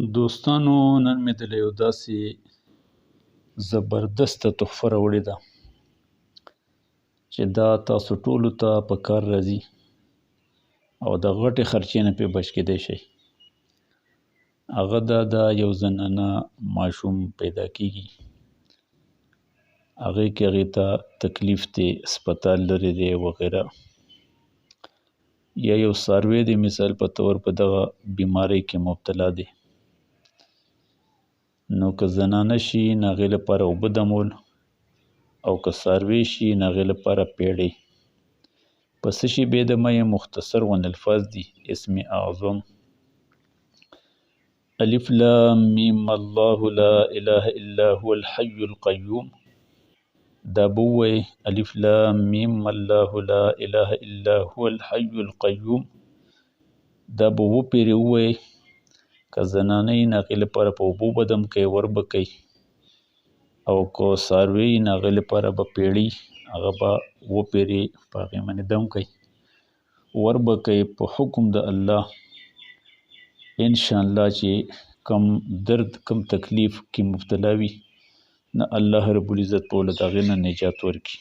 دوستانو، نن مې د یو داسې زبردسته تحفه راوړې ده چې دا تاسو ټولو ته په کار راځي او د غټې خرچې نه پې بچ کېدی شئ. هغه دا ده، یو زنانه ماشوم پیدا کېږي، هغې ته تکلیف دی، هسپتال لرې دی وغیره، یا یو څاروی دی مثال په طور په دغه بیمارۍ کې مبتلا دی. نو که زنانه شي نو هغې لپاره اوبه دمول، او که څاروی شي نو هغې لپاره پیړۍ. په څه شي بېدمه یم؟ مختصر غوندې الفاظ دي. اسم اعظم الف لام میم الله لا اله الا هو الحي القیوم. دا به ووایئ الف لام میم الله لا اله الا هو الحي القیوم. دا به وپېرې ووایئ. که زنانه یې نو هغې لپاره په اوبو به دم کوئ، ور به کوئ، او که څاروی یې نو هغې لپاره به پیړۍ هغه به وپېرې، په هغې باندې دم کوئ، ور به کوئ. په حکم د الله انشاءالله چې کم درد کم تکلیف کې مبتلا وي، نو الله رب العزت به ورله د هغې نه نجات ورکړي.